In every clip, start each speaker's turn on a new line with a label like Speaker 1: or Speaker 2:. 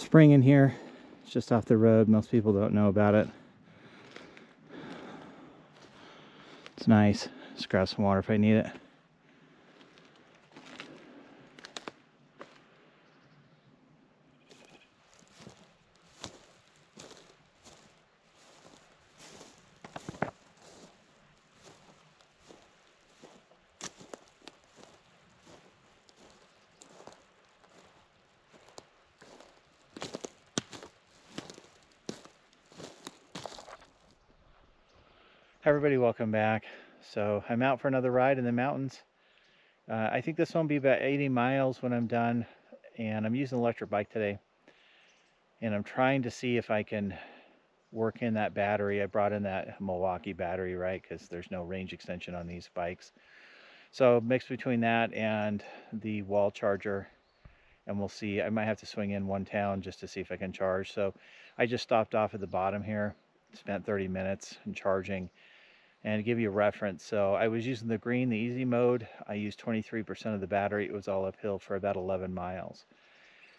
Speaker 1: spring in here. It's just off the road. Most people don't know about it. It's nice. Just grab some water if I need it. Hi everybody, welcome back. So I'm out for another ride in the mountains. I think this one will be about 80 miles when I'm done, and I'm using an electric bike today. And I'm trying to see if I can work in that battery. I brought in that Milwaukee battery, right? Because there's no range extension on these bikes. So mix between that and the wall charger, and we'll see. I might have to swing in one town just to see if I can charge. So I just stopped off at the bottom here, spent 30 minutes in charging. And to give you a reference, so I was using the green, the easy mode. I used 23% of the battery. It was all uphill for about 11 miles.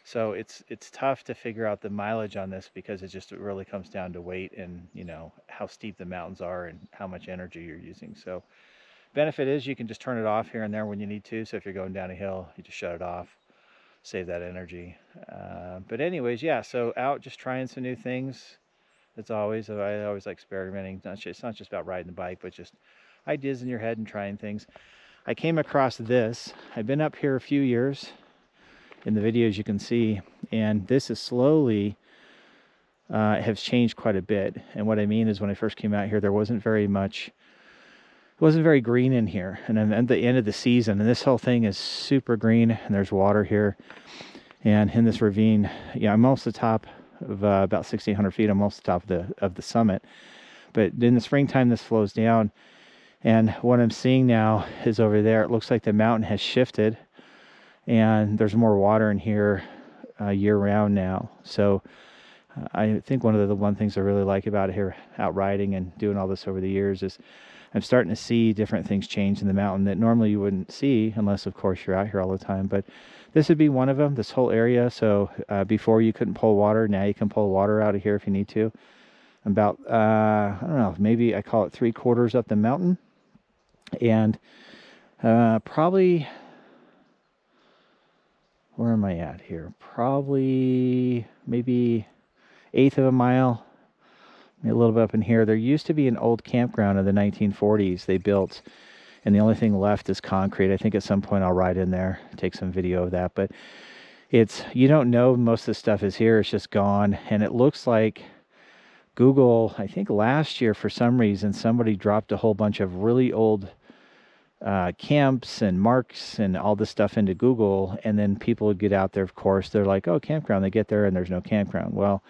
Speaker 1: So it's tough to figure out the mileage on this because it really comes down to weight and, you know, how steep the mountains are and how much energy you're using. So benefit is you can just turn it off here and there when you need to. So if you're going down a hill, you just shut it off, save that energy. But anyways, yeah, so out just trying some new things. As always, I always like experimenting. It's not just about riding the bike, but just ideas in your head and trying things. I came across this. I've been up here a few years in the videos you can see, and this is slowly has changed quite a bit. And what I mean is when I first came out here, there wasn't very green in here. And then at the end of the season, and this whole thing is super green, and there's water here. And in this ravine, yeah, I'm almost the top of about 1,600 feet. I'm almost the top of the summit. But in the springtime, this flows down. And what I'm seeing now is over there, it looks like the mountain has shifted, and there's more water in here year round now. So I think one of the things I really like about it here, out riding and doing all this over the years, is I'm starting to see different things change in the mountain that normally you wouldn't see unless, of course, you're out here all the time. But this would be one of them, this whole area. So before you couldn't pull water, now you can pull water out of here if you need to. About, I don't know, maybe I call it 3/4 up the mountain. And probably, where am I at here? Probably maybe 1/8 of a mile, a little bit up in here. There used to be an old campground in the 1940s they built, and the only thing left is concrete. I think at some point I'll ride in there, take some video of that. But you don't know most of the stuff is here. It's just gone. And it looks like Google, I think last year for some reason, somebody dropped a whole bunch of really old camps and marks and all this stuff into Google. And then people would get out there, of course. They're like, oh, campground. They get there and there's no campground. Well,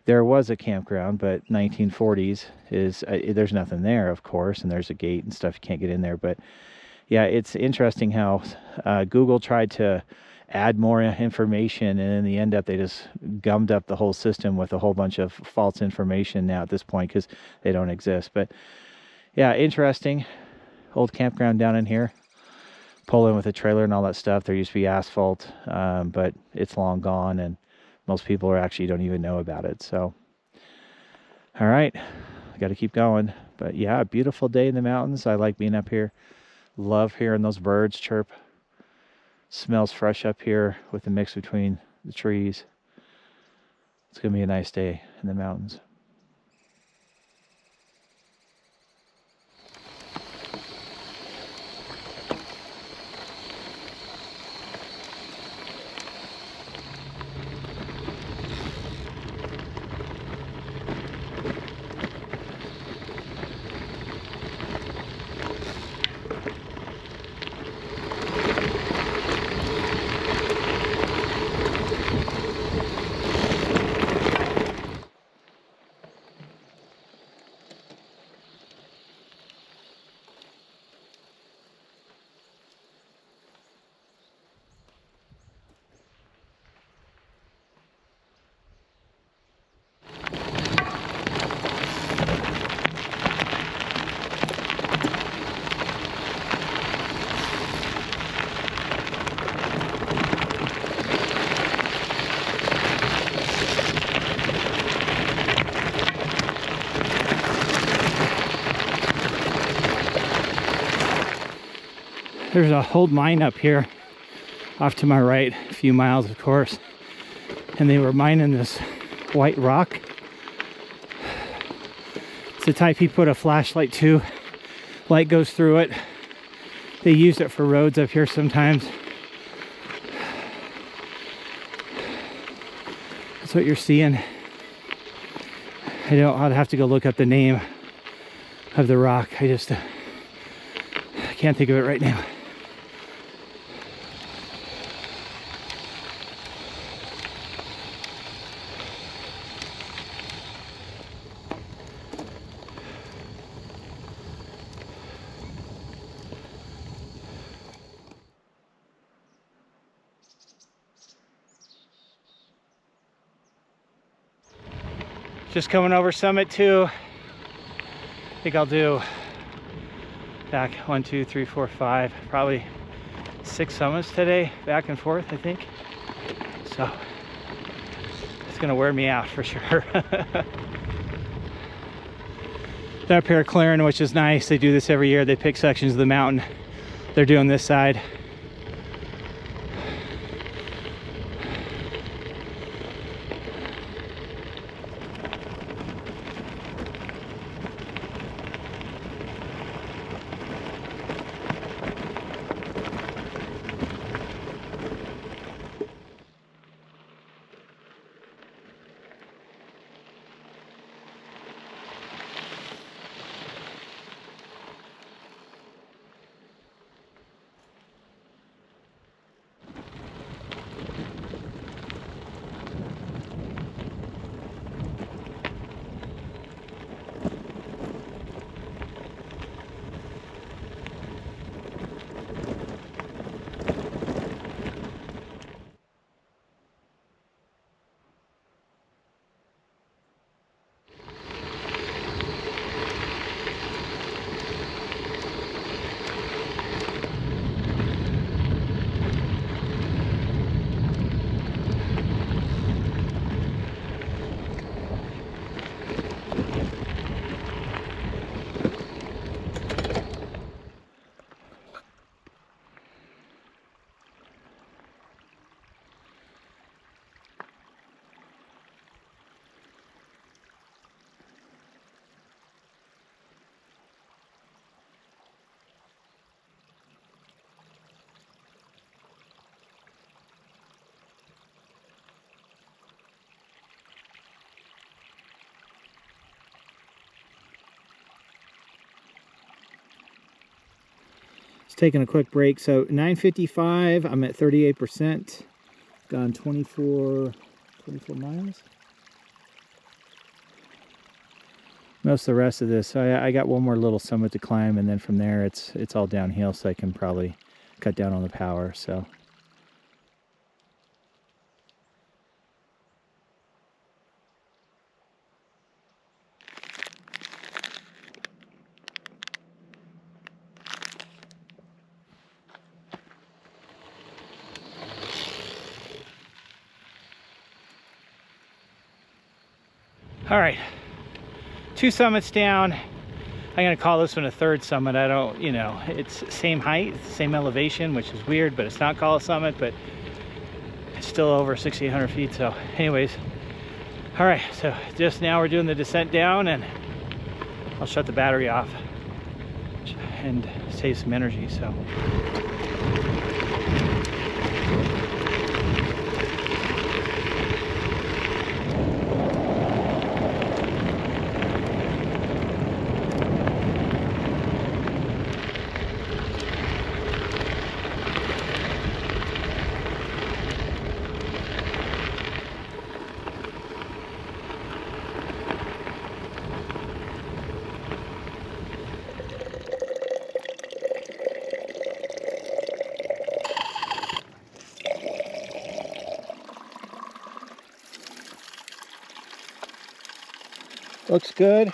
Speaker 1: there was a campground, but 1940s is, there's nothing there, of course, and there's a gate and stuff. You can't get in there. But yeah, it's interesting how Google tried to add more information, and in the end up, they just gummed up the whole system with a whole bunch of false information now at this point because they don't exist. But yeah, interesting. Old campground down in here. Pull in with a trailer and all that stuff. There used to be asphalt, but it's long gone, and most people don't even know about it. So, all right, got to keep going. But yeah, a beautiful day in the mountains. I like being up here. Love hearing those birds chirp. Smells fresh up here with the mix between the trees. It's going to be a nice day in the mountains. There's a old mine up here off to my right, a few miles of course, and they were mining this white rock. It's the type you put a flashlight to, light goes through it. They use it for roads up here sometimes. That's what you're seeing. I'd have to go look up the name of the rock. I can't think of it right now. Just coming over Summit 2. I think I'll do back 1, 2, 3, 4, 5, probably 6 summits today, back and forth, I think. So it's gonna wear me out for sure. They're up here clearing, which is nice. They do this every year. They pick sections of the mountain. They're doing this side. Taking a quick break. So 9:55, I'm at 38%. Gone 24 miles. Most of the rest of this, so I got one more little summit to climb, and then from there it's all downhill, so I can probably cut down on the power. So all right, 2 summits down. I'm gonna call this one a third summit. I don't, it's same height, same elevation, which is weird, but it's not called a summit, but it's still over 6,800 feet. So anyways, all right, so just now we're doing the descent down, and I'll shut the battery off and save some energy. So looks good.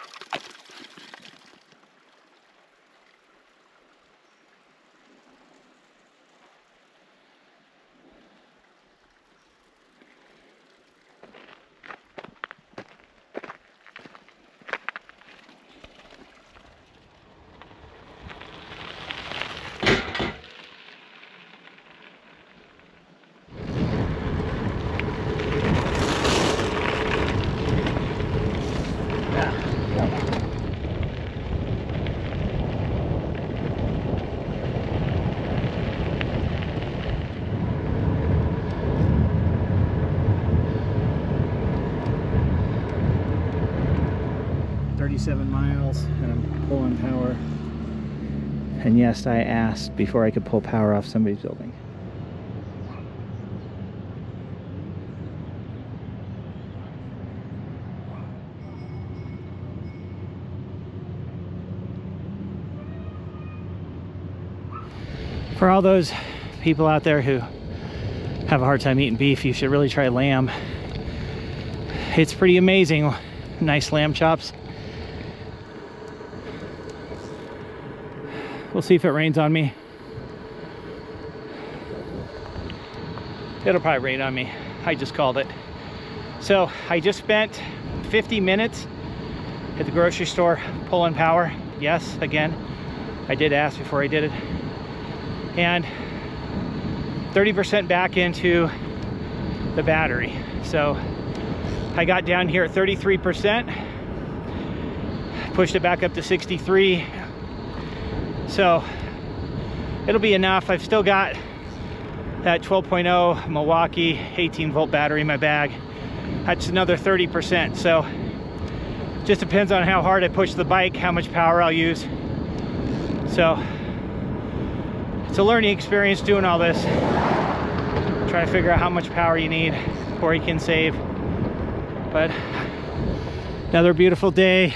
Speaker 1: 37 miles and I'm pulling power. And yes, I asked before I could pull power off somebody's building. For all those people out there who have a hard time eating beef, you should really try lamb. It's pretty amazing. Nice lamb chops. We'll see if it rains on me. It'll probably rain on me. I just called it. So I just spent 50 minutes at the grocery store pulling power. Yes, again, I did ask before I did it. And 30% back into the battery. So I got down here at 33%, pushed it back up to 63. So it'll be enough. I've still got that 12.0 Milwaukee 18-volt battery in my bag. That's another 30%. So just depends on how hard I push the bike, how much power I'll use. So it's a learning experience doing all this. Trying to figure out how much power you need or you can save. But another beautiful day.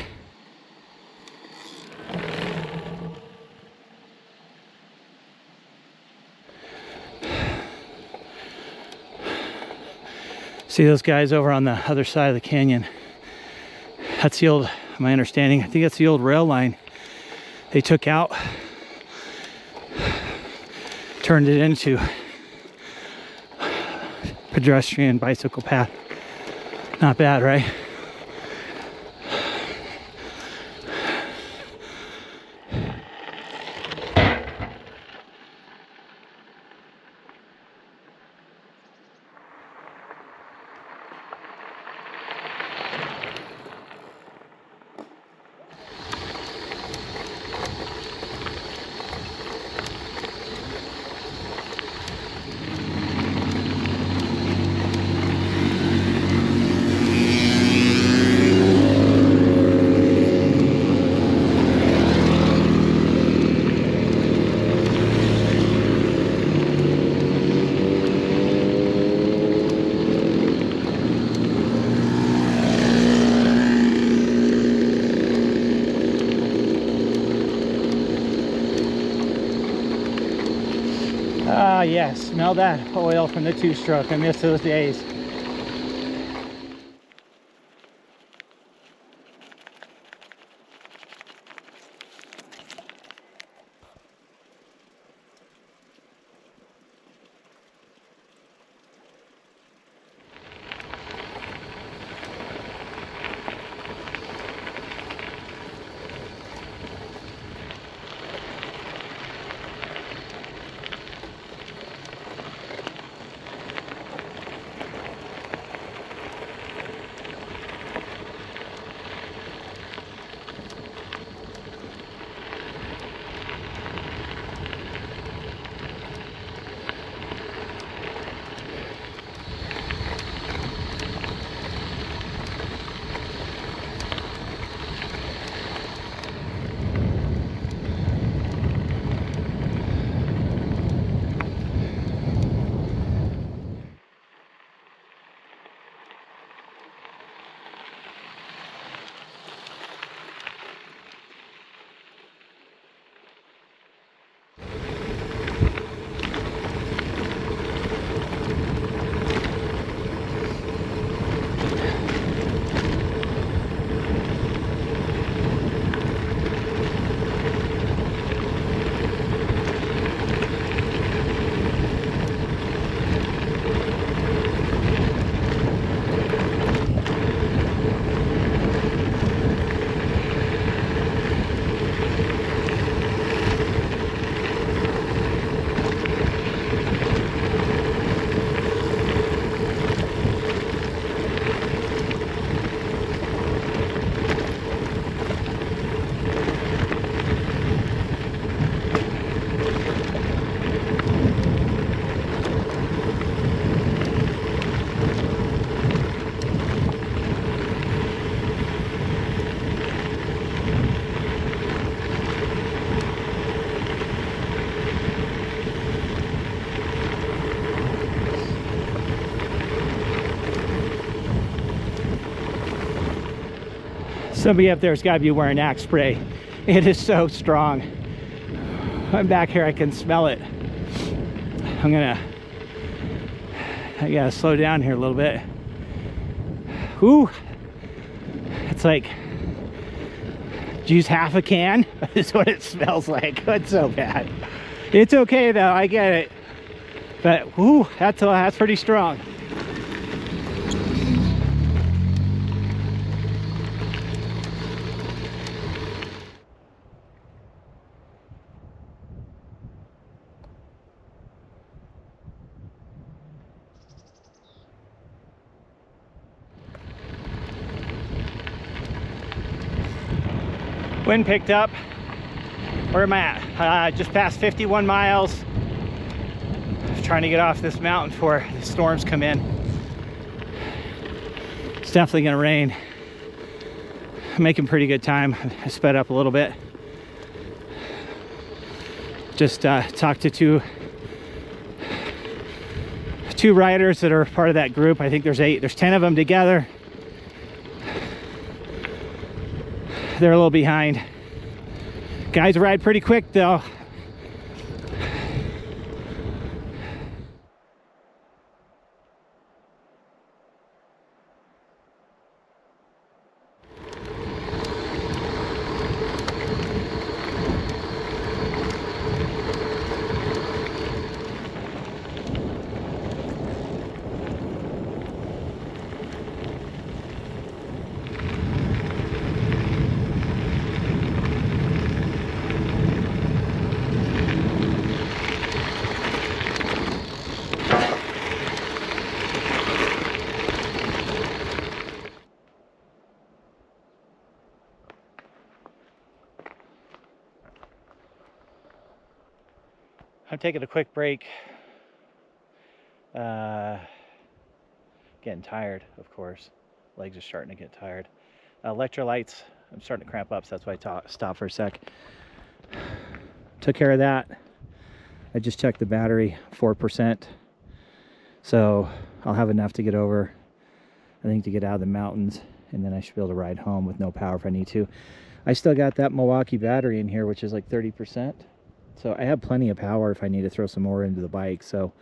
Speaker 1: See those guys over on the other side of the canyon? That's the old, my understanding, I think that's the old rail line they took out, turned it into pedestrian bicycle path. Not bad, right? Ah, yes, smell that oil from the two-stroke. I miss those days. Somebody up there's got to be wearing axe spray. It is so strong. I'm back here, I can smell it. I gotta slow down here a little bit. Ooh, it's like, use half a can. Is what it smells like. It's so bad. It's okay though, I get it. But ooh, that's pretty strong. Wind picked up. Where am I at? Just past 51 miles. Trying to get off this mountain before the storms come in. It's definitely gonna rain. I'm making pretty good time. I sped up a little bit. Just talked to two riders that are part of that group. I think there's 10 of them together. They're a little behind. Guys ride pretty quick though. I'm taking a quick break. Getting tired, of course. Legs are starting to get tired. Electrolytes, I'm starting to cramp up, so that's why I stopped for a sec. Took care of that. I just checked the battery, 4%. So I'll have enough to get over, I think, to get out of the mountains, and then I should be able to ride home with no power if I need to. I still got that Milwaukee battery in here, which is like 30%. So I have plenty of power if I need to throw some more into the bike. So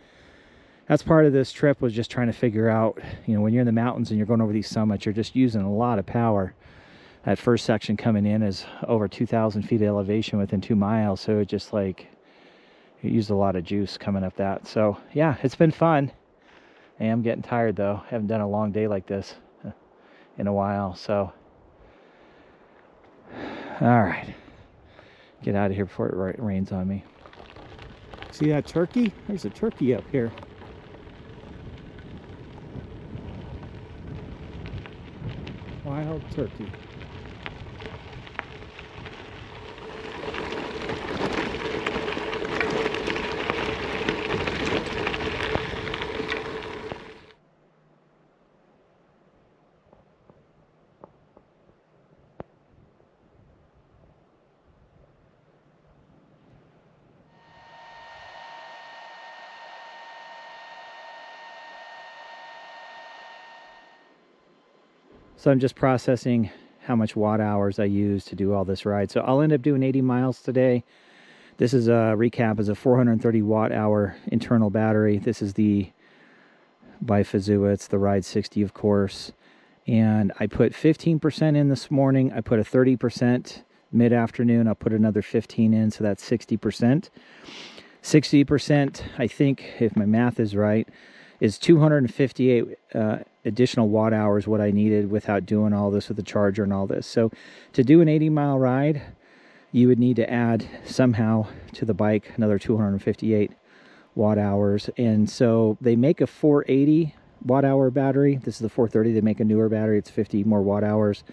Speaker 1: that's part of this trip, was just trying to figure out, you know, when you're in the mountains and you're going over these summits, you're just using a lot of power. That first section coming in is over 2,000 feet of elevation within 2 miles. So it just like, it used a lot of juice coming up that. So yeah, it's been fun. I am getting tired though. I haven't done a long day like this in a while. So, all right. Get out of here before it rains on me. See that turkey? There's a turkey up here. Wild turkey. So I'm just processing how much watt hours I use to do all this ride. So I'll end up doing 80 miles today. This is a recap, is a 430 watt hour internal battery. This is the by Fazua. It's the Ride 60, of course. And I put 15% in this morning. I put a 30% mid-afternoon. I'll put another 15 in, so that's 60%. 60%, I think, if my math is right, is 258 additional watt hours what I needed without doing all this with the charger and all this. So to do an 80-mile ride, you would need to add somehow to the bike another 258 watt hours. And so they make a 480 watt hour battery. This is the 430. They make a newer battery. It's 50 more watt hours.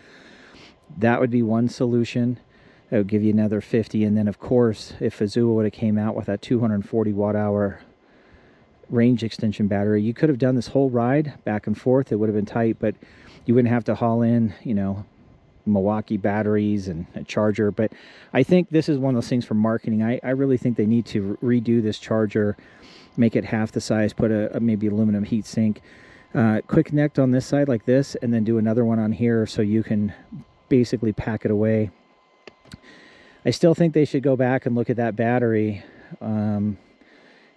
Speaker 1: That would be one solution. That would give you another 50. And then, of course, if Fazua would have came out with that 240 watt hour range extension battery, you could have done this whole ride back and forth. It would have been tight, but you wouldn't have to haul in, you know, Milwaukee batteries and a charger. But I think this is one of those things for marketing. I really think they need to redo this charger, make it half the size, put a maybe aluminum heat sink, quick connect on this side like this, and then do another one on here so you can basically pack it away. I still think they should go back and look at that battery and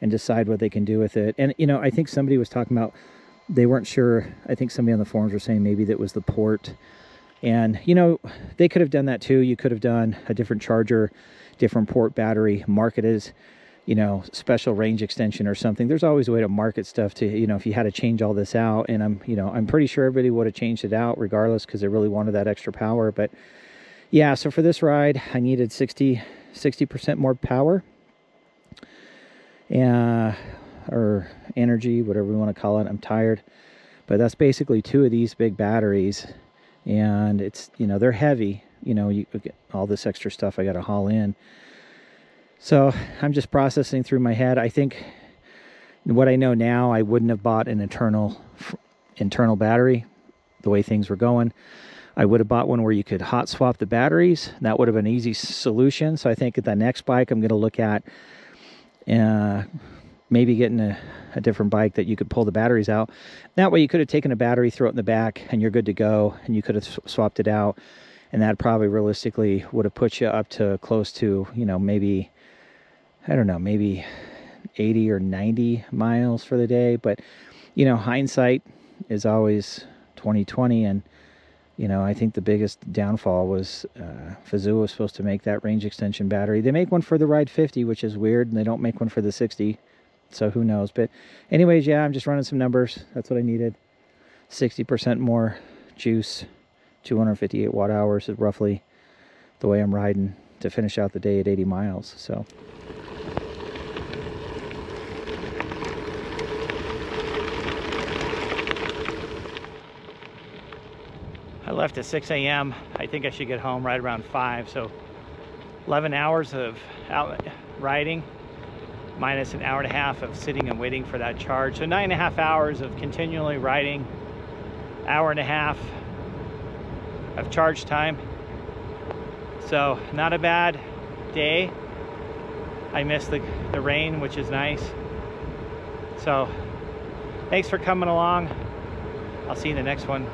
Speaker 1: decide what they can do with it. And, you know, I think somebody was talking about, they weren't sure. I think somebody on the forums were saying maybe that was the port. And, you know, they could have done that too. You could have done a different charger, different port battery, market as, you know, special range extension or something. There's always a way to market stuff to, you know, if you had to change all this out. And I'm pretty sure everybody would have changed it out regardless, because they really wanted that extra power. But yeah, so for this ride, I needed 60% more power. Or energy, whatever we want to call it. I'm tired. But that's basically 2 of these big batteries. And it's, you know, they're heavy. You know, you get all this extra stuff I got to haul in. So I'm just processing through my head. I think what I know now, I wouldn't have bought an internal battery the way things were going. I would have bought one where you could hot swap the batteries. That would have been an easy solution. So I think at the next bike, I'm going to look at maybe getting a different bike that you could pull the batteries out. That way you could have taken a battery, throw it in the back, and you're good to go, and you could have swapped it out. And that probably realistically would have put you up to close to, you know, maybe, I don't know, maybe 80 or 90 miles for the day. But, you know, hindsight is always 20/20. And, you know, I think the biggest downfall was Fazua was supposed to make that range extension battery. They make one for the Ride 50, which is weird, and they don't make one for the 60. So who knows? But anyways, yeah, I'm just running some numbers. That's what I needed. 60% more juice, 258 watt hours is roughly the way I'm riding to finish out the day at 80 miles. So I left at 6 a.m. I think I should get home right around 5. So 11 hours of out riding, minus an hour and a half of sitting and waiting for that charge. So 9.5 hours of continually riding, hour and a half of charge time. So not a bad day. I missed the rain, which is nice. So thanks for coming along. I'll see you in the next one.